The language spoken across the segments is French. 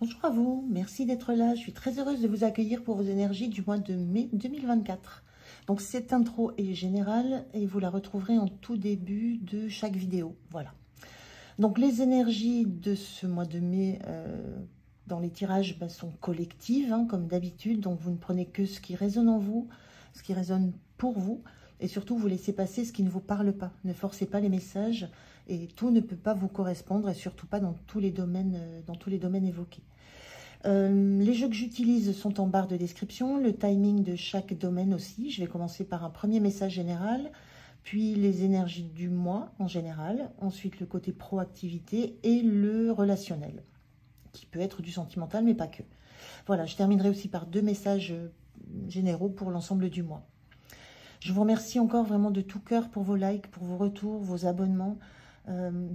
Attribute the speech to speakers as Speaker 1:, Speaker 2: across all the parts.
Speaker 1: Bonjour à vous, merci d'être là. Je suis très heureuse de vous accueillir pour vos énergies du mois de mai 2024. Donc cette intro est générale et vous la retrouverez en tout début de chaque vidéo. Voilà. Donc les énergies de ce mois de mai dans les tirages sont collectives, comme d'habitude. Donc vous ne prenez que ce qui résonne en vous, ce qui résonne pour vous. Et surtout, vous laissez passer ce qui ne vous parle pas. Ne forcez pas les messages et tout ne peut pas vous correspondre et surtout pas dans tous les domaines évoqués. Les jeux que j'utilise sont en barre de description, le timing de chaque domaine aussi. Je vais commencer par un premier message général, puis les énergies du mois en général, ensuite le côté proactivité et le relationnel, qui peut être du sentimental mais pas que. Voilà, je terminerai aussi par deux messages généraux pour l'ensemble du mois. Je vous remercie encore vraiment de tout cœur pour vos likes, pour vos retours, vos abonnements.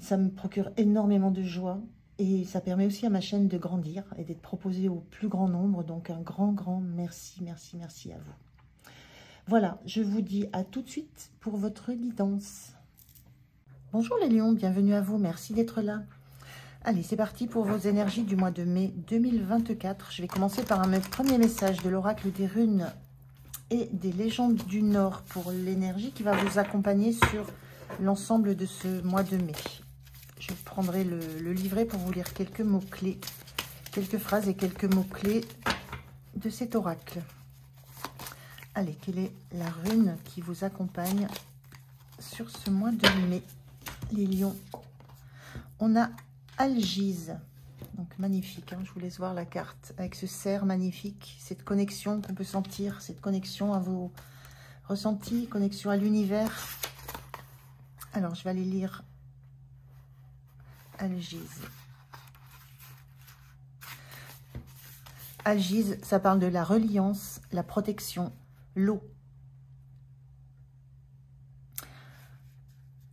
Speaker 1: Ça me procure énormément de joie et ça permet aussi à ma chaîne de grandir et d'être proposée au plus grand nombre. Donc un grand merci, merci à vous. Voilà, je vous dis à tout de suite pour votre guidance. Bonjour les lions, bienvenue à vous, merci d'être là. Allez, c'est parti pour vos énergies du mois de mai 2024. Je vais commencer par un premier message de l'oracle des runes et des légendes du Nord pour l'énergie qui va vous accompagner sur l'ensemble de ce mois de mai. Je prendrai le livret pour vous lire quelques mots-clés, quelques phrases et quelques mots-clés de cet oracle. Allez, quelle est la rune qui vous accompagne sur ce mois de mai, les lions? On a Algise. Donc magnifique, je vous laisse voir la carte avec ce cerf magnifique, cette connexion qu'on peut sentir, cette connexion à vos ressentis, connexion à l'univers. Alors je vais aller lire Algise. Algise, ça parle de la reliance, la protection, l'eau.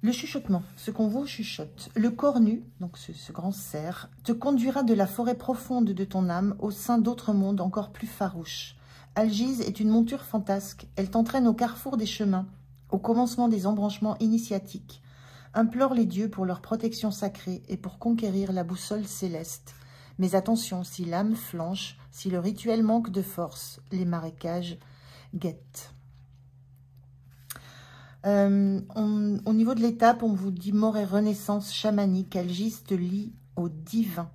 Speaker 1: Le chuchotement, ce qu'on vous chuchote. Le corps nu, donc ce grand cerf, te conduira de la forêt profonde de ton âme au sein d'autres mondes encore plus farouches. Algise est une monture fantasque. Elle t'entraîne au carrefour des chemins, au commencement des embranchements initiatiques. Implore les dieux pour leur protection sacrée et pour conquérir la boussole céleste. Mais attention, si l'âme flanche, si le rituel manque de force, les marécages guettent. Au niveau de l'étape, on vous dit mort et renaissance chamanique. Algise te lie au divin.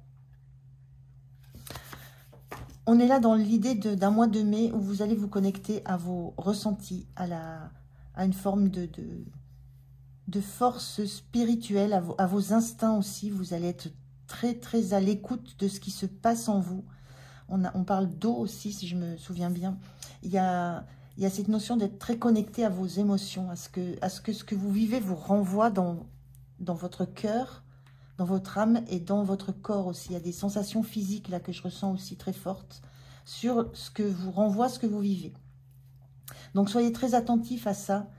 Speaker 1: On est là dans l'idée d'un mois de mai où vous allez vous connecter à vos ressentis, à une forme de force spirituelle, à vos instincts aussi. Vous allez être très à l'écoute de ce qui se passe en vous. On parle d'eau aussi, si je me souviens bien. Il y a cette notion d'être très connecté à vos émotions, à ce que vous vivez vous renvoie dans votre cœur, dans votre âme et dans votre corps aussi. Il y a des sensations physiques là que je ressens aussi très fortes sur ce que vous renvoie, ce que vous vivez. Donc soyez très attentifs à ça,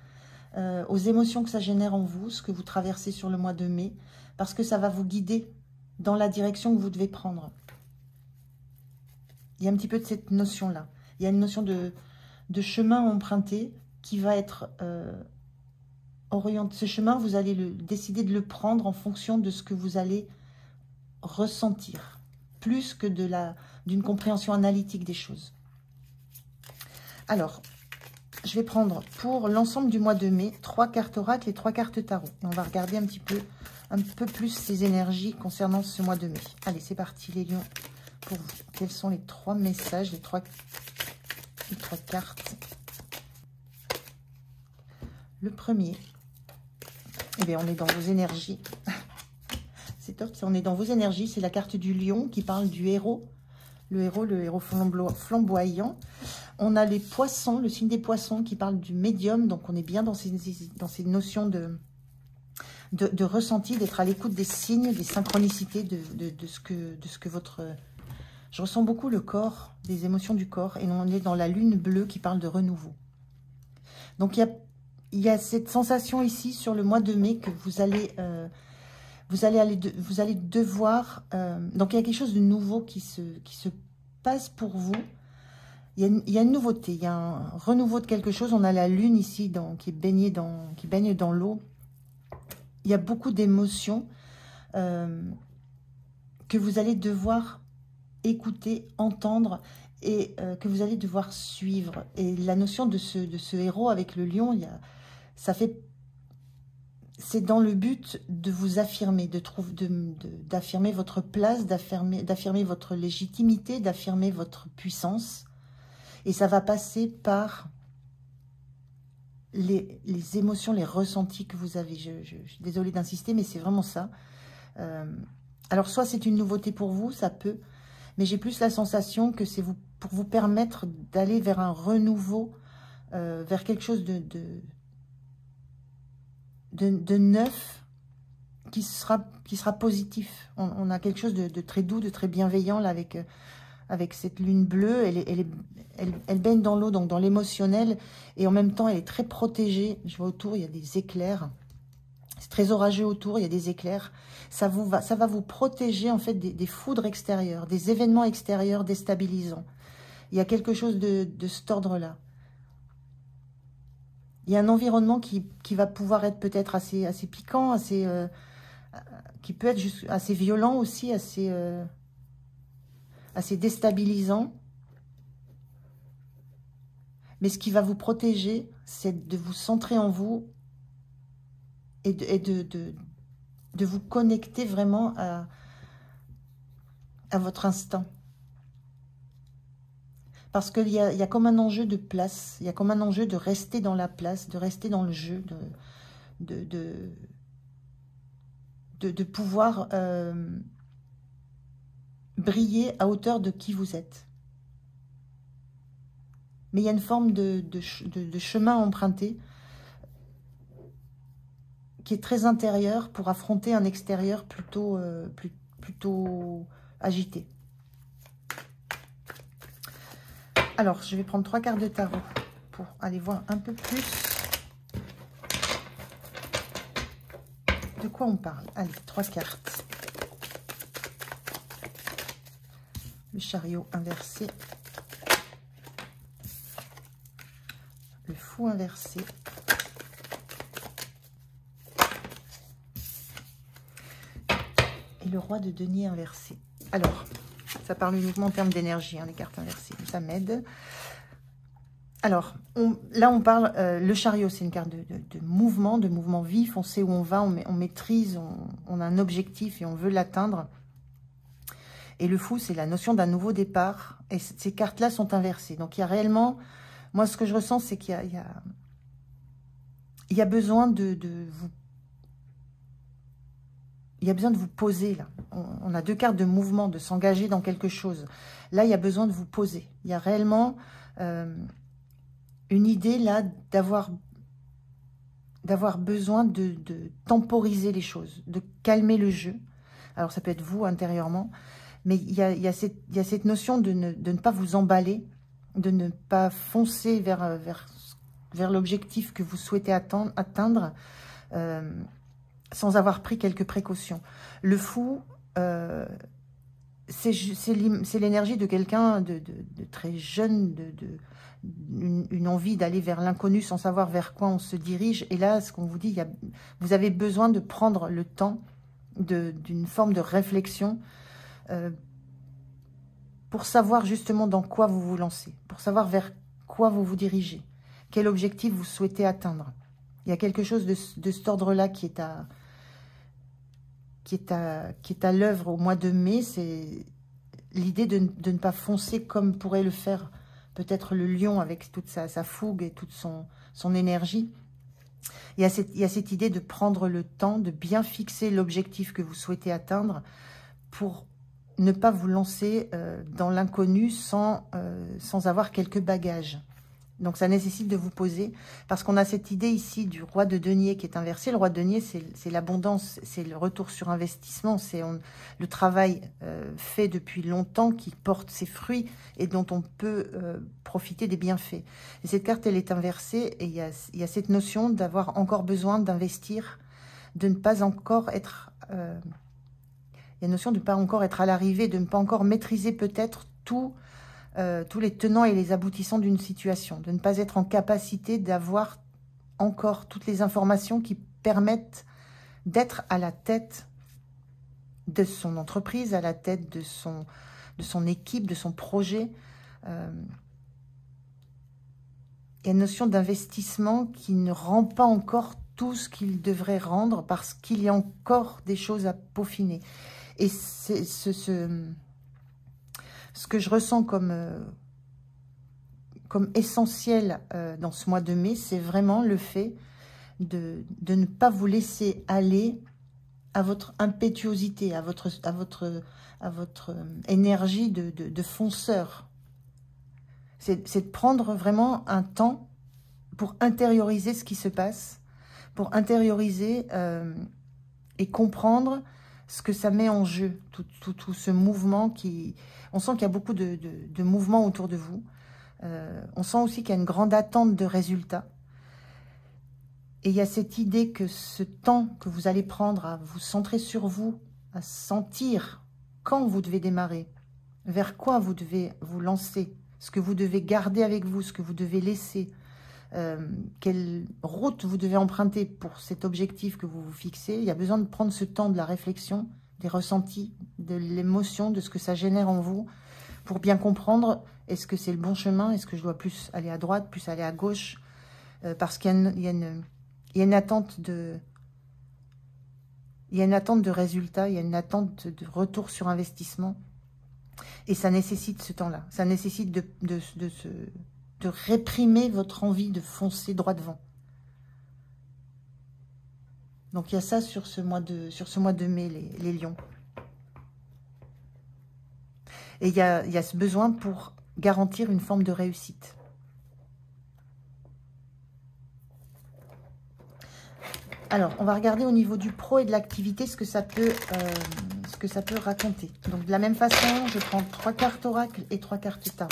Speaker 1: aux émotions que ça génère en vous, ce que vous traversez sur le mois de mai, parce que ça va vous guider dans la direction que vous devez prendre. Il y a un petit peu de cette notion-là. Il y a une notion de chemin emprunté qui va être orienté. Ce chemin, vous allez décider de le prendre en fonction de ce que vous allez ressentir, plus que d'une compréhension analytique des choses. Alors, je vais prendre pour l'ensemble du mois de mai 3 cartes oracle et 3 cartes tarot. Et on va regarder un peu plus ces énergies concernant ce mois de mai. Allez, c'est parti les lions pour vous. Quels sont les 3 messages, les trois cartes? Le premier, eh bien, on est dans vos énergies. C'est top, on est dans vos énergies. C'est la carte du lion qui parle du héros. Le héros flamboyant. On a les poissons, le signe des poissons qui parle du médium. Donc, on est bien dans ces notions de ressenti, d'être à l'écoute des signes, des synchronicités, de ce que votre... Je ressens beaucoup le corps, des émotions du corps. Et on est dans la lune bleue qui parle de renouveau. Donc, il y a cette sensation ici sur le mois de mai que vous allez devoir... donc, il y a quelque chose de nouveau qui se passe pour vous. Il y a une nouveauté, il y a un renouveau de quelque chose. On a la lune ici qui baigne dans l'eau. Il y a beaucoup d'émotions que vous allez devoir écouter, entendre et que vous allez devoir suivre. Et la notion de ce héros avec le lion, c'est dans le but de vous affirmer, d'affirmer votre place, d'affirmer votre légitimité, d'affirmer votre puissance. Et ça va passer par les émotions, les ressentis que vous avez. Je suis désolée d'insister, mais c'est vraiment ça. Alors, soit c'est une nouveauté pour vous, ça peut, mais j'ai plus la sensation que c'est pour vous permettre d'aller vers un renouveau, vers quelque chose de neuf qui sera positif. On a quelque chose de très doux, de très bienveillant là, avec cette lune bleue. Elle baigne dans l'eau, donc dans l'émotionnel, et en même temps elle est très protégée. Je vois autour, il y a des éclairs. C'est très orageux autour, il y a des éclairs. Ça va vous protéger en fait des foudres extérieures, des événements extérieurs déstabilisants. Il y a quelque chose de cet ordre-là. Il y a un environnement qui va pouvoir être peut-être assez piquant, qui peut être juste assez violent aussi, assez déstabilisant. Mais ce qui va vous protéger, c'est de vous centrer en vous et de vous connecter vraiment à votre instinct. Parce qu'il y a comme un enjeu de place, il y a comme un enjeu de rester dans la place, de rester dans le jeu, de pouvoir briller à hauteur de qui vous êtes. Mais il y a une forme de chemin à emprunter qui est très intérieur pour affronter un extérieur plutôt agité. Alors, je vais prendre 3 cartes de tarot pour aller voir un peu plus de quoi on parle. Allez, 3 cartes. Le chariot inversé. Le fou inversé. Et le roi de denier inversé. Alors, ça parle uniquement en termes d'énergie, hein, les cartes inversées. Ça m'aide. Alors, là, on parle... le chariot, c'est une carte de mouvement vif. On sait où on va, on maîtrise, on a un objectif et on veut l'atteindre. Et le fou, c'est la notion d'un nouveau départ. Et ces cartes-là sont inversées. Donc, il y a réellement... Moi, ce que je ressens, c'est qu'il y a besoin de vous... Il y a besoin de vous poser, là. On a 2 cartes de mouvement, de s'engager dans quelque chose. Là, il y a besoin de vous poser. Il y a réellement une idée, là, d'avoir besoin de temporiser les choses, de calmer le jeu. Alors, ça peut être vous, intérieurement. Mais il y a cette notion de ne pas vous emballer, de ne pas foncer vers l'objectif que vous souhaitez atteindre, sans avoir pris quelques précautions. Le fou, c'est l'énergie de quelqu'un de très jeune, une envie d'aller vers l'inconnu sans savoir vers quoi on se dirige. Et là, ce qu'on vous dit, vous avez besoin de prendre le temps d'une forme de réflexion pour savoir justement dans quoi vous vous lancez, pour savoir vers quoi vous vous dirigez, quel objectif vous souhaitez atteindre. Il y a quelque chose de cet ordre-là qui est à l'œuvre au mois de mai. C'est l'idée de ne pas foncer comme pourrait le faire peut-être le lion avec toute sa fougue et toute son énergie. Il y a cette idée de prendre le temps, de bien fixer l'objectif que vous souhaitez atteindre pour ne pas vous lancer dans l'inconnu sans avoir quelques bagages. Donc, ça nécessite de vous poser, parce qu'on a cette idée ici du roi de denier qui est inversé. Le roi de denier, c'est l'abondance, c'est le retour sur investissement, c'est le travail fait depuis longtemps qui porte ses fruits et dont on peut profiter des bienfaits. Et cette carte, elle est inversée et il y a cette notion d'avoir encore besoin d'investir, de ne pas encore être... il y a une notion de ne pas encore être à l'arrivée, de ne pas encore maîtriser peut-être tous les tenants et les aboutissants d'une situation, de ne pas être en capacité d'avoir encore toutes les informations qui permettent d'être à la tête de son entreprise, à la tête de son équipe, de son projet. Il y a une notion d'investissement qui ne rend pas encore tout ce qu'il devrait rendre parce qu'il y a encore des choses à peaufiner. Et c'est ce que je ressens comme essentiel dans ce mois de mai, c'est vraiment le fait de ne pas vous laisser aller à votre impétuosité, à votre énergie de fonceur. C'est de prendre vraiment un temps pour intérioriser ce qui se passe, pour intérioriser et comprendre ce que ça met en jeu, tout ce mouvement qui... On sent qu'il y a beaucoup de mouvements autour de vous. On sent aussi qu'il y a une grande attente de résultats. Et il y a cette idée que ce temps que vous allez prendre à vous centrer sur vous, à sentir quand vous devez démarrer, vers quoi vous devez vous lancer, ce que vous devez garder avec vous, ce que vous devez laisser, quelle route vous devez emprunter pour cet objectif que vous vous fixez. Il y a besoin de prendre ce temps de la réflexion, des ressentis, de l'émotion, de ce que ça génère en vous, pour bien comprendre, est-ce que c'est le bon chemin, est-ce que je dois plus aller à droite, plus aller à gauche, parce qu'il y a une attente de... Il y a une attente de résultat, il y a une attente de retour sur investissement. Et ça nécessite ce temps-là. Ça nécessite de réprimer votre envie de foncer droit devant. Donc il y a ça sur ce mois de mai, les lions. Et il y a ce besoin pour garantir une forme de réussite. Alors, on va regarder au niveau du pro et de l'activité ce que ça peut raconter. Donc, de la même façon, je prends 3 cartes oracle et 3 cartes tarot.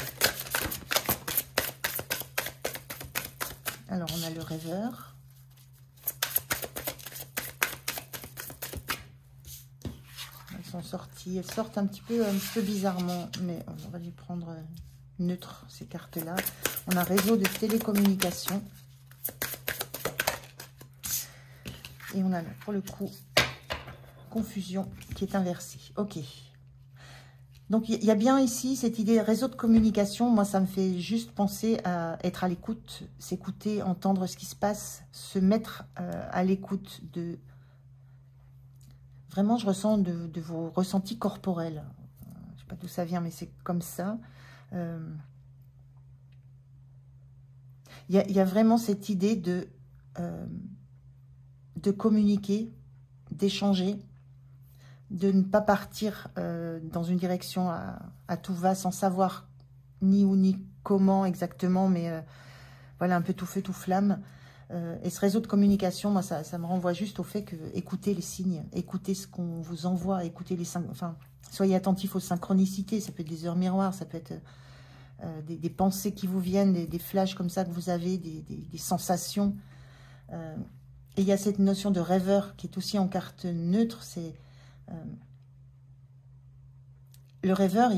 Speaker 1: Alors, on a le rêveur. Elles sortent un petit peu bizarrement, mais on va lui prendre neutre, ces cartes-là. On a réseau de télécommunication. Et on a, pour le coup, confusion qui est inversée. Ok. Donc, il y a bien ici cette idée réseau de communication. Moi, ça me fait juste penser à être à l'écoute, s'écouter, entendre ce qui se passe, se mettre à l'écoute de... Vraiment, je ressens de vos ressentis corporels. Je ne sais pas d'où ça vient, mais c'est comme ça. Il y a vraiment cette idée de communiquer, d'échanger, de ne pas partir dans une direction à tout va sans savoir ni où ni comment exactement, mais voilà, un peu tout feu, tout flamme. Et ce réseau de communication, moi, ça me renvoie juste au fait que écoutez les signes, écoutez ce qu'on vous envoie, écoutez enfin, soyez attentifs aux synchronicités, ça peut être des heures miroirs, ça peut être des pensées qui vous viennent, des flashs comme ça que vous avez, des sensations. Et il y a cette notion de rêveur qui est aussi en carte neutre. C'est le rêveur,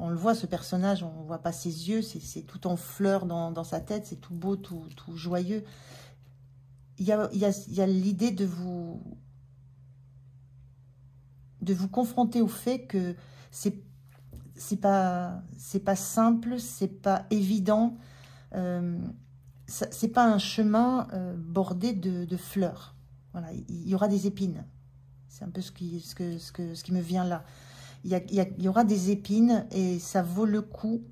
Speaker 1: on le voit, ce personnage, on ne voit pas ses yeux, c'est tout en fleurs dans sa tête, c'est tout beau, tout joyeux. Il y a l'idée de vous confronter au fait que c'est pas simple, c'est pas évident. C'est pas un chemin bordé de fleurs. Voilà, il y aura des épines. C'est un peu ce qui me vient là. Il y aura des épines et ça vaut le coup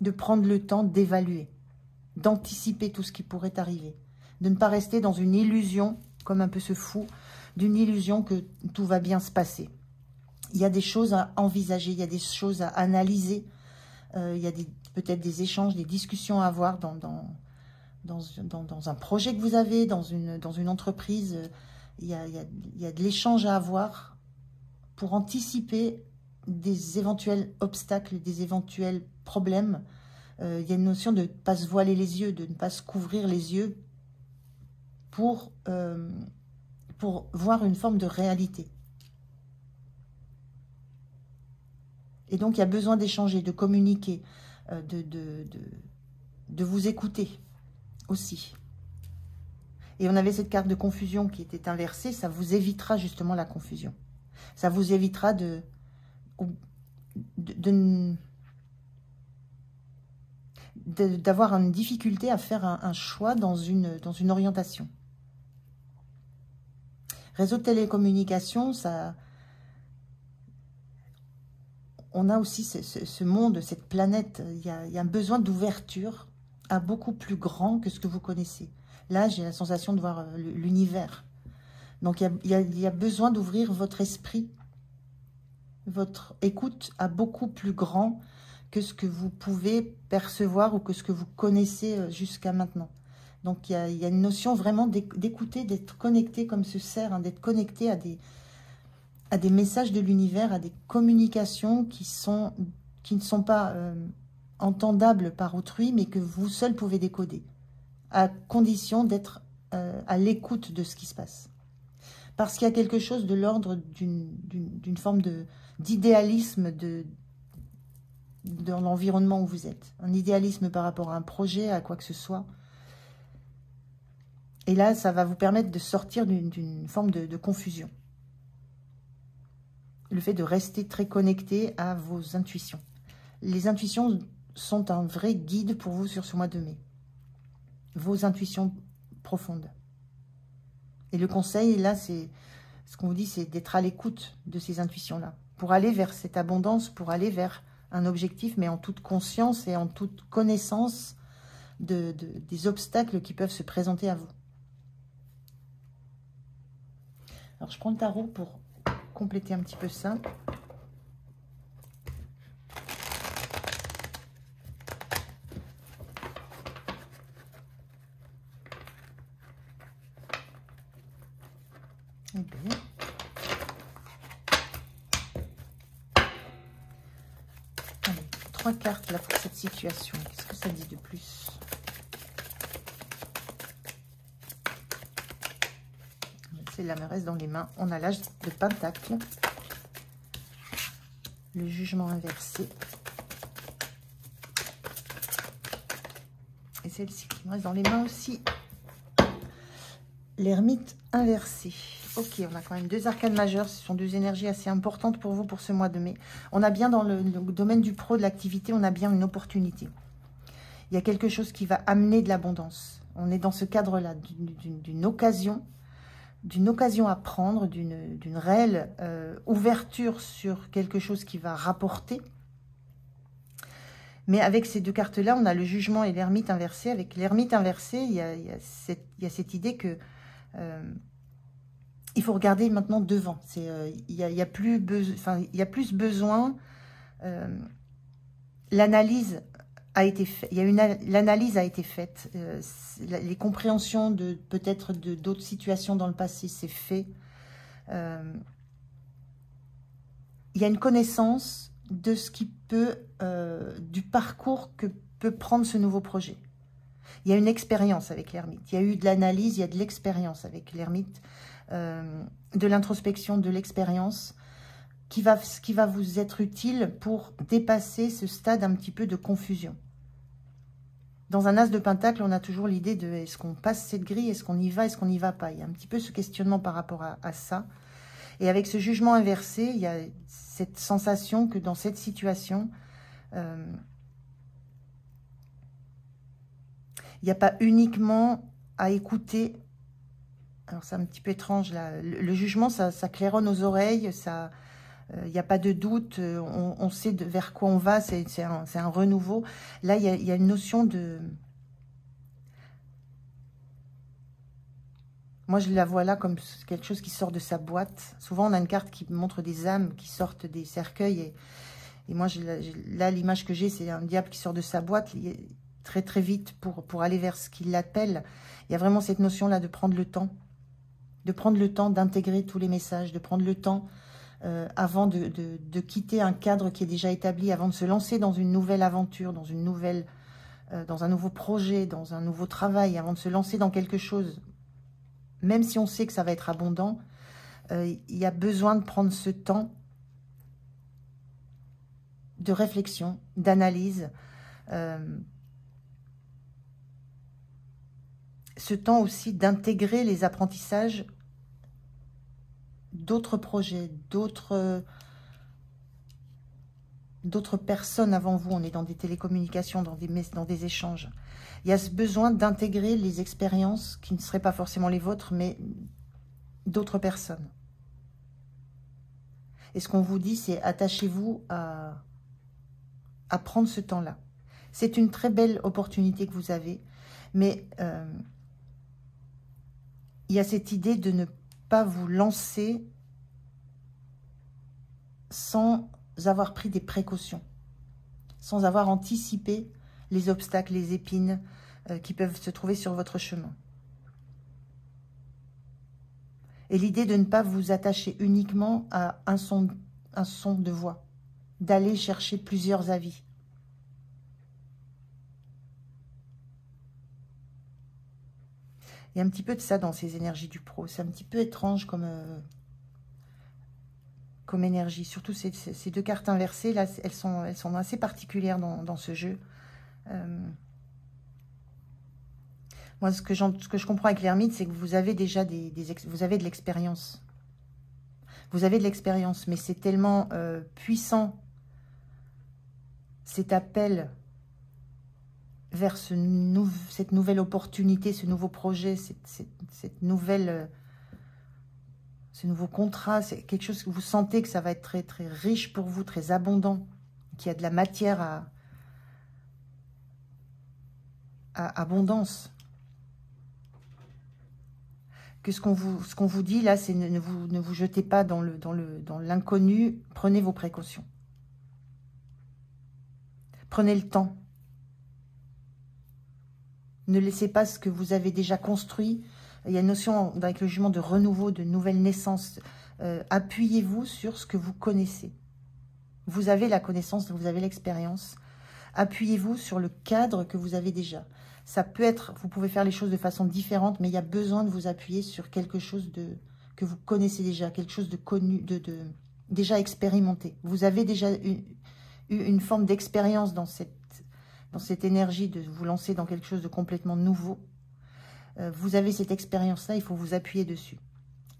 Speaker 1: de prendre le temps d'évaluer, d'anticiper tout ce qui pourrait arriver, de ne pas rester dans une illusion, comme un peu ce fou, d'une illusion que tout va bien se passer. Il y a des choses à envisager, il y a des choses à analyser, il y a peut-être des échanges, des discussions à avoir dans un projet que vous avez, dans une entreprise. Il y a de l'échange à avoir pour anticiper des éventuels obstacles, des éventuels problèmes. Il y a une notion de ne pas se voiler les yeux, de ne pas se couvrir les yeux pour voir une forme de réalité. Et donc, il y a besoin d'échanger, de communiquer, de vous écouter aussi. Et on avait cette carte de confusion qui était inversée, ça vous évitera justement la confusion. Ça vous évitera d'avoir une difficulté à faire un choix dans une orientation. Réseau de télécommunications, ça, on a aussi ce monde, cette planète. Il y a un besoin d'ouverture à beaucoup plus grand que ce que vous connaissez. Là, j'ai la sensation de voir l'univers. Donc, il y a besoin d'ouvrir votre esprit, votre écoute à beaucoup plus grand que ce que vous pouvez percevoir ou que ce que vous connaissez jusqu'à maintenant. Donc, il y a une notion vraiment d'écouter, d'être connecté comme ce cerf, hein, d'être connecté à des messages de l'univers, à des communications qui ne sont pas entendables par autrui, mais que vous seul pouvez décoder, à condition d'être à l'écoute de ce qui se passe. Parce qu'il y a quelque chose de l'ordre d'une forme d'idéalisme dans l'environnement où vous êtes. Un idéalisme par rapport à un projet, à quoi que ce soit. Et là, ça va vous permettre de sortir d'une forme de confusion. Le fait de rester très connecté à vos intuitions. Les intuitions sont un vrai guide pour vous sur ce mois de mai. Vos intuitions profondes. Et le conseil, là, c'est ce qu'on vous dit, c'est d'être à l'écoute de ces intuitions-là. Pour aller vers cette abondance, pour aller vers un objectif, mais en toute conscience et en toute connaissance des obstacles qui peuvent se présenter à vous. Alors, je prends le tarot pour compléter un petit peu ça. Eh bien. Allez, 3 cartes là pour cette situation. Qu'est-ce que ça dit de plus? Là me reste dans les mains. On a l'âge de Pentacle, le jugement inversé, et celle-ci qui me reste dans les mains aussi, l'ermite inversé. Ok, on a quand même 2 arcanes majeures. Ce sont 2 énergies assez importantes pour vous pour ce mois de mai. On a bien dans le domaine du pro, de l'activité, on a bien une opportunité. Il y a quelque chose qui va amener de l'abondance. On est dans ce cadre-là d'une occasion à prendre, d'une réelle ouverture sur quelque chose qui va rapporter. Mais avec ces 2 cartes-là, on a le jugement et l'ermite inversé. Avec l'ermite inversé, il y a cette idée que il faut regarder maintenant devant. Il y a plus besoin. L'analyse a été faite. L'analyse a été faite. Les compréhensions de peut-être d'autres situations dans le passé, c'est fait. Il y a une connaissance de ce qui peut, du parcours que peut prendre ce nouveau projet. Il y a une expérience avec l'ermite. Il y a eu de l'analyse, il y a de l'expérience avec l'ermite, de l'introspection, de l'expérience, qui va vous être utile pour dépasser ce stade un petit peu de confusion. Dans un as de pentacle, on a toujours l'idée de est-ce qu'on passe cette grille, est-ce qu'on y va, est-ce qu'on n'y va pas. Il y a un petit peu ce questionnement par rapport à ça. Et avec ce jugement inversé, il y a cette sensation que dans cette situation, il n'y a pas uniquement à écouter. Alors c'est un petit peu étrange là. Le jugement, ça claironne aux oreilles, ça... Il n'y a pas de doute, on sait vers quoi on va, c'est un renouveau. Là, il y a une notion de... Moi, je la vois là comme quelque chose qui sort de sa boîte. Souvent, on a une carte qui montre des âmes qui sortent des cercueils. Et moi, là, l'image que j'ai, c'est un diable qui sort de sa boîte très, très vite pour aller vers ce qu'il appelle. Il y a vraiment cette notion-là de prendre le temps. De prendre le temps d'intégrer tous les messages, de prendre le temps... avant de quitter un cadre qui est déjà établi, avant de se lancer dans une nouvelle aventure, dans un nouveau projet, dans un nouveau travail, avant de se lancer dans quelque chose, même si on sait que ça va être abondant, il y a besoin de prendre ce temps de réflexion, d'analyse, ce temps aussi d'intégrer les apprentissages d'autres projets, d'autres d'autres personnes avant vous. On est dans des télécommunications, dans des échanges. Il y a ce besoin d'intégrer les expériences qui ne seraient pas forcément les vôtres, mais d'autres personnes. Et ce qu'on vous dit, c'est attachez-vous à prendre ce temps-là. C'est une très belle opportunité que vous avez, mais il y a cette idée de ne pas vous lancer sans avoir pris des précautions, sans avoir anticipé les obstacles, les épines qui peuvent se trouver sur votre chemin. Et l'idée de ne pas vous attacher uniquement à un son de voix, d'aller chercher plusieurs avis. Il y a un petit peu de ça dans ces énergies du pro. C'est un petit peu étrange comme énergie. Surtout ces deux cartes inversées, là, elles sont assez particulières dans ce jeu. Moi, ce que je comprends avec l'ermite, c'est que vous avez déjà vous avez de l'expérience. Vous avez de l'expérience, mais c'est tellement puissant, cet appel vers cette nouvelle opportunité, ce nouveau projet, ce nouveau contrat. C'est quelque chose que vous sentez que ça va être très, très riche pour vous, très abondant, qu'il y a de la matière à abondance. Que ce qu'on vous dit là, c'est ne vous jetez pas dans l'inconnu, prenez vos précautions. Prenez le temps. Ne laissez pas ce que vous avez déjà construit. Il y a une notion avec le jugement de renouveau, de nouvelle naissance. Appuyez-vous sur ce que vous connaissez. Vous avez la connaissance, vous avez l'expérience. Appuyez-vous sur le cadre que vous avez déjà. Ça peut être, vous pouvez faire les choses de façon différente, mais il y a besoin de vous appuyer sur quelque chose que vous connaissez déjà, quelque chose de connu, déjà expérimenté. Vous avez déjà eu une forme d'expérience dans cette énergie de vous lancer dans quelque chose de complètement nouveau. Vous avez cette expérience-là, il faut vous appuyer dessus.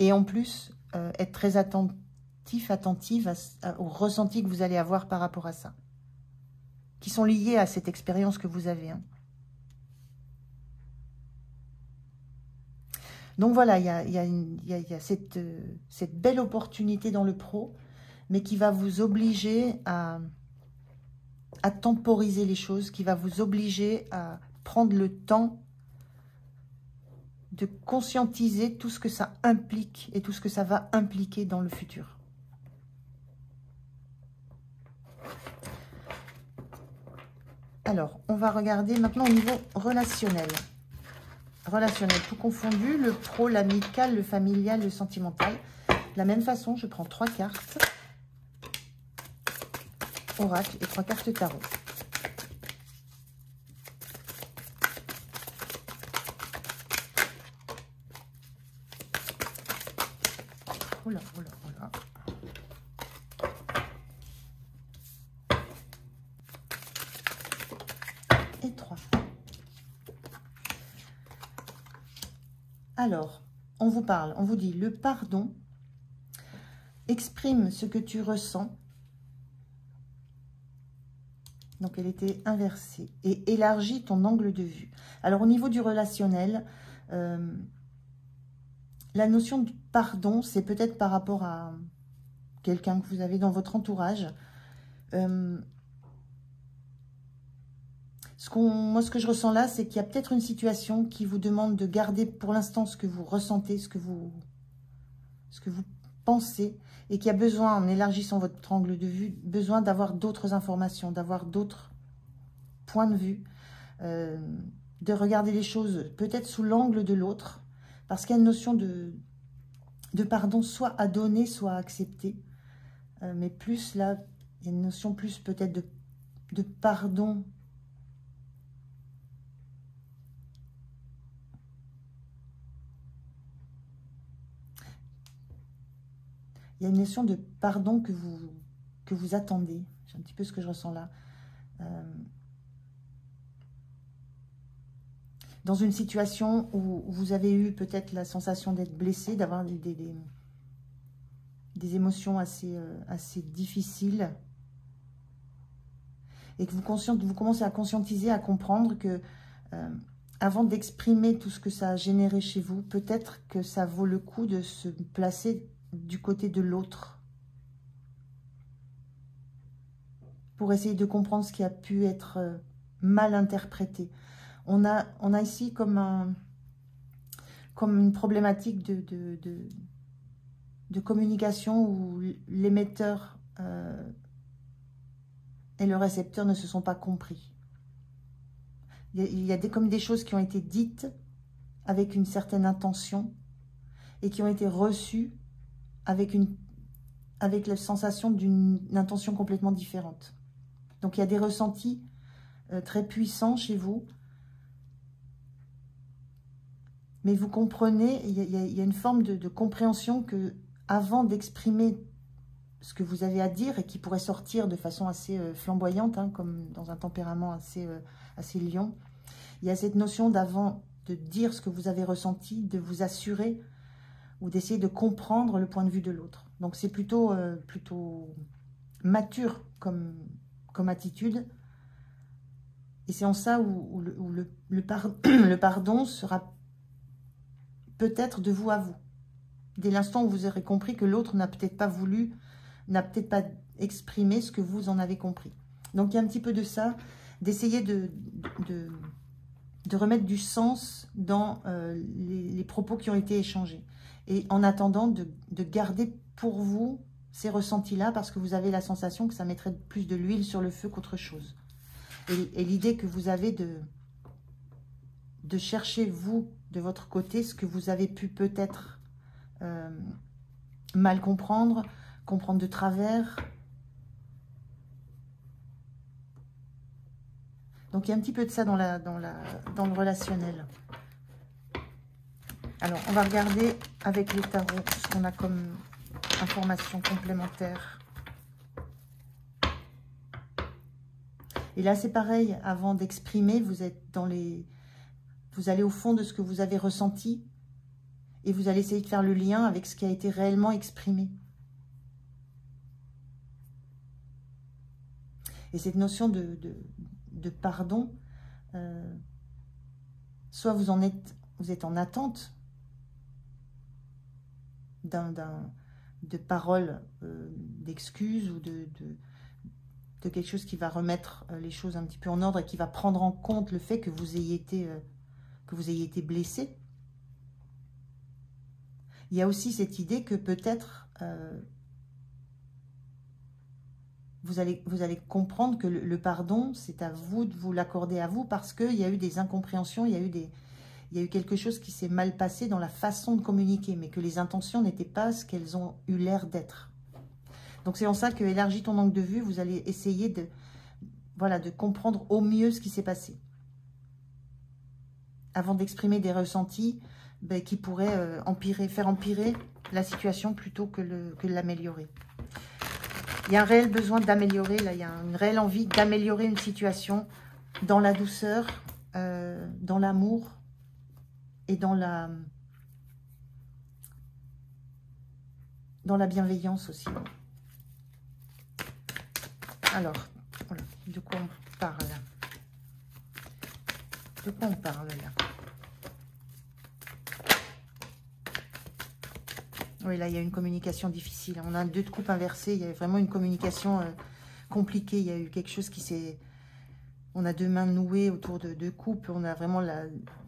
Speaker 1: Et en plus, être très attentive au ressenti que vous allez avoir par rapport à ça, qui sont liés à cette expérience que vous avez. Donc voilà, il y a cette belle opportunité dans le pro, mais qui va vous obliger à temporiser les choses, qui va vous obliger à prendre le temps de conscientiser tout ce que ça implique et tout ce que ça va impliquer dans le futur. Alors, on va regarder maintenant au niveau relationnel. Relationnel, tout confondu, le pro, l'amical, le familial, le sentimental. De la même façon, je prends 3 cartes oracle et 3 cartes tarot. Oh là, oh là, oh là. Et 3. Alors, on vous parle, on vous dit, le pardon exprime ce que tu ressens. Donc, elle était inversée. Et élargit ton angle de vue. Alors, au niveau du relationnel, la notion de pardon, c'est peut-être par rapport à quelqu'un que vous avez dans votre entourage. Moi, ce que je ressens là, c'est qu'il y a peut-être une situation qui vous demande de garder pour l'instant ce que vous ressentez, ce que vous pensez, et qui a besoin, en élargissant votre angle de vue, besoin d'avoir d'autres informations, d'avoir d'autres points de vue, de regarder les choses peut-être sous l'angle de l'autre, parce qu'il y a une notion de pardon, soit à donner, soit à accepter. Mais plus là, il y a une notion plus peut-être de pardon. Il y a une notion de pardon que vous attendez. C'est un petit peu ce que je ressens là. Dans une situation où vous avez eu peut-être la sensation d'être blessé, d'avoir des émotions assez difficiles. et que vous commencez à conscientiser, à comprendre que avant d'exprimer tout ce que ça a généré chez vous, peut-être que ça vaut le coup de se placer du côté de l'autre pour essayer de comprendre ce qui a pu être mal interprété. On a ici comme une problématique de communication où l'émetteur et le récepteur ne se sont pas compris. Il y a comme des choses qui ont été dites avec une certaine intention et qui ont été reçues avec la sensation d'une intention complètement différente. Donc il y a des ressentis très puissants chez vous. Mais vous comprenez, il y a une forme de compréhension que avant d'exprimer ce que vous avez à dire et qui pourrait sortir de façon assez flamboyante, hein, comme dans un tempérament assez lion, il y a cette notion d'avant de dire ce que vous avez ressenti, de vous assurer ou d'essayer de comprendre le point de vue de l'autre. Donc c'est plutôt mature comme attitude. Et c'est en ça où le pardon sera peut-être de vous à vous. Dès l'instant où vous aurez compris que l'autre n'a peut-être pas voulu, n'a peut-être pas exprimé ce que vous en avez compris. Donc il y a un petit peu de ça, d'essayer de remettre du sens dans les propos qui ont été échangés. Et en attendant, de garder pour vous ces ressentis-là, parce que vous avez la sensation que ça mettrait plus de l'huile sur le feu qu'autre chose. Et l'idée que vous avez de chercher, vous, de votre côté, ce que vous avez pu peut-être mal comprendre de travers. Donc il y a un petit peu de ça dans le relationnel. Alors on va regarder avec les tarots ce qu'on a comme information complémentaire. Et là c'est pareil, avant d'exprimer, vous allez au fond de ce que vous avez ressenti et vous allez essayer de faire le lien avec ce qui a été réellement exprimé. Et cette notion de pardon, soit vous êtes en attente de paroles d'excuses ou de quelque chose qui va remettre les choses un petit peu en ordre et qui va prendre en compte le fait que vous ayez été blessé. Il y a aussi cette idée que peut-être vous allez comprendre que le pardon, c'est à vous de vous l'accorder à vous parce qu'il y a eu des incompréhensions, il y a eu quelque chose qui s'est mal passé dans la façon de communiquer, mais que les intentions n'étaient pas ce qu'elles ont eu l'air d'être. Donc c'est en ça que élargis ton angle de vue, vous allez essayer de comprendre au mieux ce qui s'est passé. Avant d'exprimer des ressentis qui pourraient faire empirer la situation plutôt que de l'améliorer. Il y a un réel besoin d'améliorer, là, il y a une réelle envie d'améliorer une situation dans la douceur, dans l'amour et dans la bienveillance aussi. Alors, voilà, de quoi on parle? De quoi on parle là? Oui, là, il y a une communication difficile. On a un 2 de coupe inversé. Il y a vraiment une communication compliquée. Il y a eu quelque chose qui s'est... On a 2 mains nouées autour de 2 coupes. On a vraiment,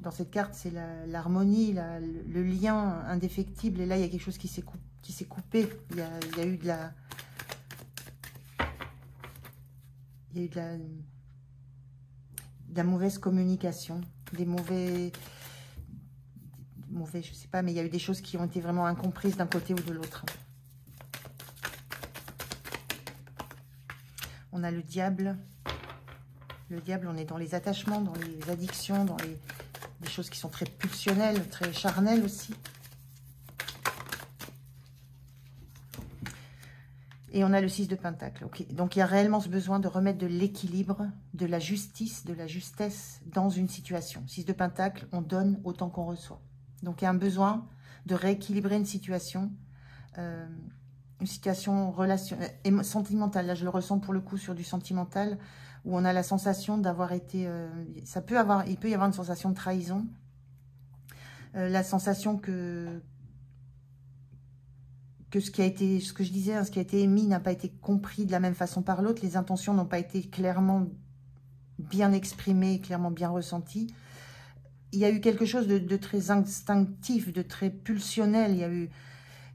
Speaker 1: dans cette carte, c'est l'harmonie, le lien indéfectible. Et là, il y a quelque chose qui s'est coupé. Il y a eu de la... Il y a eu de la mauvaise communication. Des mauvais, je sais pas, mais il y a eu des choses qui ont été vraiment incomprises d'un côté ou de l'autre. On a le diable. Le diable, on est dans les attachements, dans les addictions, dans les choses qui sont très pulsionnelles, très charnelles aussi. Et on a le 6 de Pentacle. Okay. Donc, il y a réellement ce besoin de remettre de l'équilibre, de la justice, de la justesse dans une situation. 6 de Pentacle, on donne autant qu'on reçoit. Donc, il y a un besoin de rééquilibrer une situation sentimentale. Là, je le ressens pour le coup sur du sentimental. où on a la sensation d'avoir été... il peut y avoir une sensation de trahison. La sensation que ce que je disais, hein, ce qui a été émis n'a pas été compris de la même façon par l'autre. Les intentions n'ont pas été clairement bien exprimées, clairement bien ressenties. Il y a eu quelque chose de très instinctif, de très pulsionnel.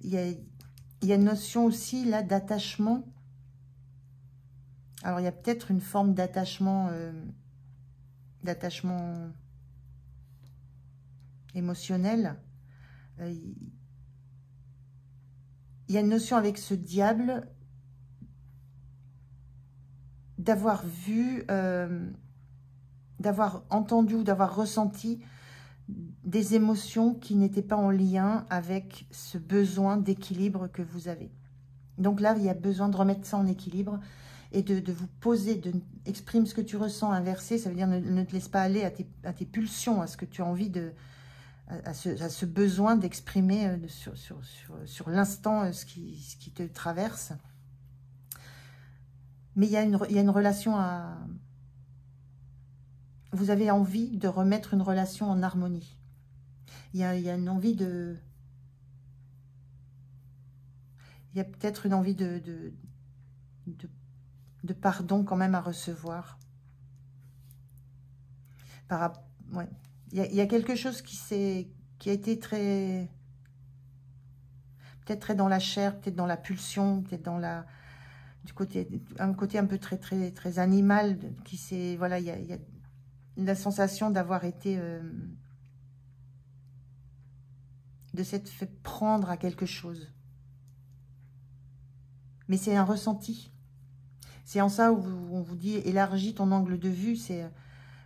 Speaker 1: Il y a une notion aussi là d'attachement. Alors il y a peut-être une forme d'attachement émotionnel. Il y a une notion avec ce diable d'avoir vu, d'avoir entendu ou d'avoir ressenti des émotions qui n'étaient pas en lien avec ce besoin d'équilibre que vous avez. Donc là, il y a besoin de remettre ça en équilibre et de vous poser, exprime ce que tu ressens, inversé, ça veut dire ne te laisse pas aller à tes pulsions, à ce que tu as envie de... à ce besoin d'exprimer sur l'instant ce qui te traverse. Mais il y a une relation à... Vous avez envie de remettre une relation en harmonie. Il y a une envie de... Il y a peut-être une envie de pardon quand même à recevoir. Ouais. Il y a quelque chose qui a été très... Peut-être très dans la chair, peut-être dans la pulsion, peut-être dans un côté un peu très animal, qui s'est... Voilà, il y a la sensation d'avoir été... de s'être fait prendre à quelque chose. Mais c'est un ressenti. C'est en ça où on vous dit, élargis ton angle de vue, c'est...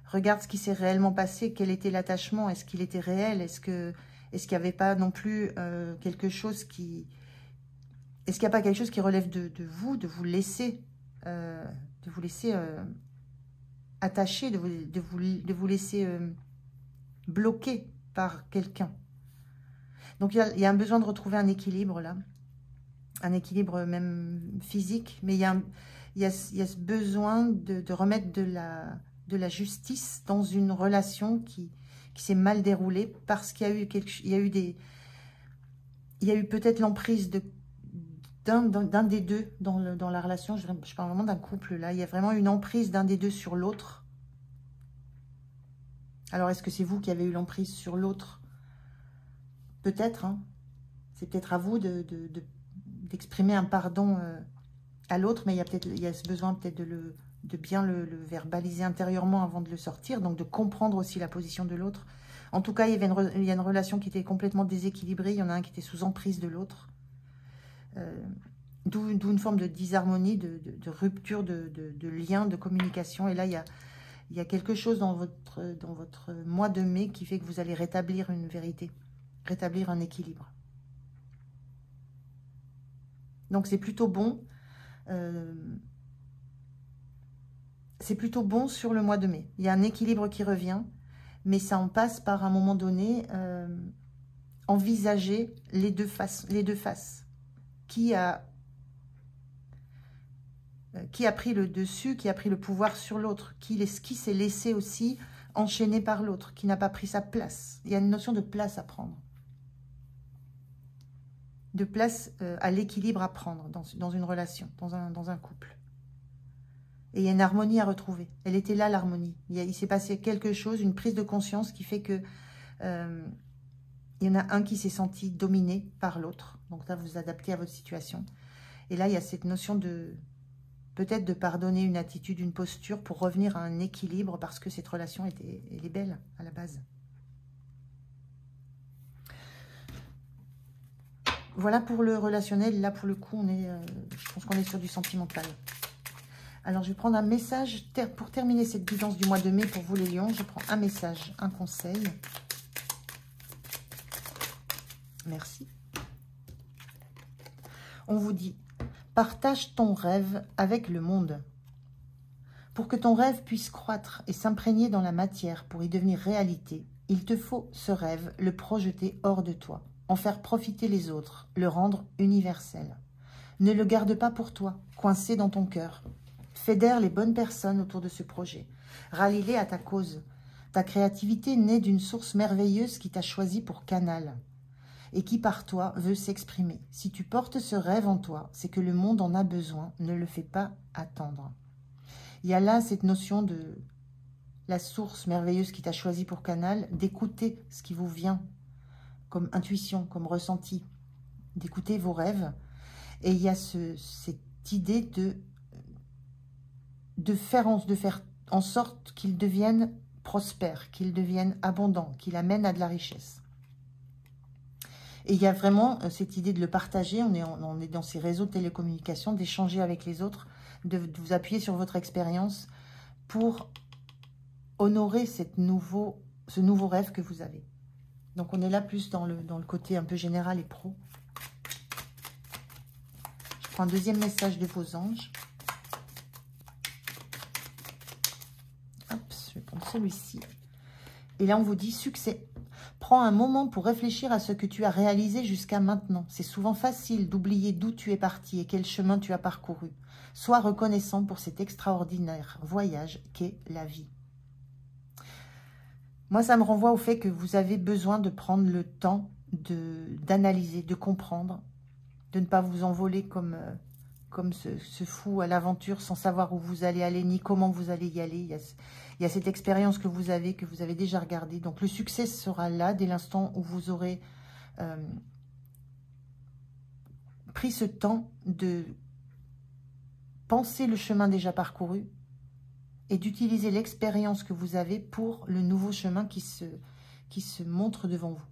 Speaker 1: Regarde ce qui s'est réellement passé, quel était l'attachement, est-ce qu'il était réel, est-ce qu'il n'y avait pas non plus quelque chose qui... Est-ce qu'il n'y a pas quelque chose qui relève de vous, de vous laisser attaché, de vous laisser bloqué par quelqu'un. Donc il y a un besoin de retrouver un équilibre là, un équilibre même physique, mais il y a ce besoin de remettre de la justice dans une relation qui s'est mal déroulée parce qu'il y a eu peut-être l'emprise d'un des deux dans la relation. Je parle vraiment d'un couple là. Il y a vraiment une emprise d'un des deux sur l'autre. Alors est-ce que c'est vous qui avez eu l'emprise sur l'autre? Peut-être, hein. C'est peut-être à vous d'exprimer un pardon à l'autre, mais il y a ce besoin peut-être de bien le verbaliser intérieurement avant de le sortir, donc de comprendre aussi la position de l'autre. En tout cas, il y a une relation qui était complètement déséquilibrée, il y en a un qui était sous emprise de l'autre. D'où une forme de disharmonie, de rupture de lien, de communication. Et là, il y a quelque chose dans votre mois de mai qui fait que vous allez rétablir une vérité, rétablir un équilibre. Donc, c'est plutôt bon. C'est plutôt bon sur le mois de mai. Il y a un équilibre qui revient, mais ça en passe par, à un moment donné, envisager les deux faces. Qui a pris le dessus, qui a pris le pouvoir sur l'autre, qui s'est laissé aussi enchaîner par l'autre, qui n'a pas pris sa place. Il y a une notion de place à prendre. De place à l'équilibre à prendre dans une relation, dans un couple. Et il y a une harmonie à retrouver. Elle était là, l'harmonie. Il s'est passé quelque chose, une prise de conscience qui fait que il y en a un qui s'est senti dominé par l'autre. Donc là, vous vous adaptez à votre situation. Et là, il y a cette notion de peut-être de pardonner une attitude, une posture pour revenir à un équilibre parce que cette relation, elle est belle à la base. Voilà pour le relationnel. Là, pour le coup, je pense qu'on est sur du sentimental. Alors, je vais prendre un message pour terminer cette guidance du mois de mai pour vous les lions. Je prends un message, un conseil. Merci. On vous dit, partage ton rêve avec le monde. Pour que ton rêve puisse croître et s'imprégner dans la matière pour y devenir réalité, il te faut ce rêve, le projeter hors de toi, en faire profiter les autres, le rendre universel. Ne le garde pas pour toi, coincé dans ton cœur. Fédère les bonnes personnes autour de ce projet. Rallie-les à ta cause. Ta créativité naît d'une source merveilleuse qui t'a choisi pour canal et qui par toi veut s'exprimer. Si tu portes ce rêve en toi, c'est que le monde en a besoin. Ne le fais pas attendre. Il y a là cette notion de la source merveilleuse qui t'a choisi pour canal, d'écouter ce qui vous vient comme intuition, comme ressenti, d'écouter vos rêves. Et il y a cette idée de faire en sorte qu'ils deviennent prospères, qu'ils deviennent abondants, qu'ils amènent à de la richesse. Et il y a vraiment cette idée de le partager, on est dans ces réseaux de télécommunications, d'échanger avec les autres, de vous appuyer sur votre expérience pour honorer ce nouveau rêve que vous avez. Donc on est là plus dans le côté un peu général et pro. Je prends un deuxième message de vos anges. Hop, je vais prendre celui-ci. Et là on vous dit succès. Prends un moment pour réfléchir à ce que tu as réalisé jusqu'à maintenant. C'est souvent facile d'oublier d'où tu es parti et quel chemin tu as parcouru. Sois reconnaissant pour cet extraordinaire voyage qu'est la vie. Moi, ça me renvoie au fait que vous avez besoin de prendre le temps d'analyser, de comprendre, de ne pas vous envoler comme ce fou à l'aventure sans savoir où vous allez aller, ni comment vous allez y aller. Il y a cette expérience que vous avez déjà regardée. Donc, le succès sera là dès l'instant où vous aurez pris ce temps de penser le chemin déjà parcouru et d'utiliser l'expérience que vous avez pour le nouveau chemin qui se montre devant vous.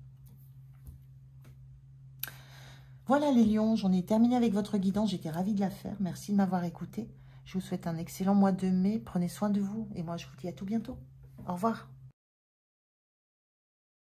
Speaker 1: Voilà les lions, j'en ai terminé avec votre guidance, j'étais ravie de la faire. Merci de m'avoir écouté. Je vous souhaite un excellent mois de mai, prenez soin de vous et moi je vous dis à tout bientôt. Au revoir.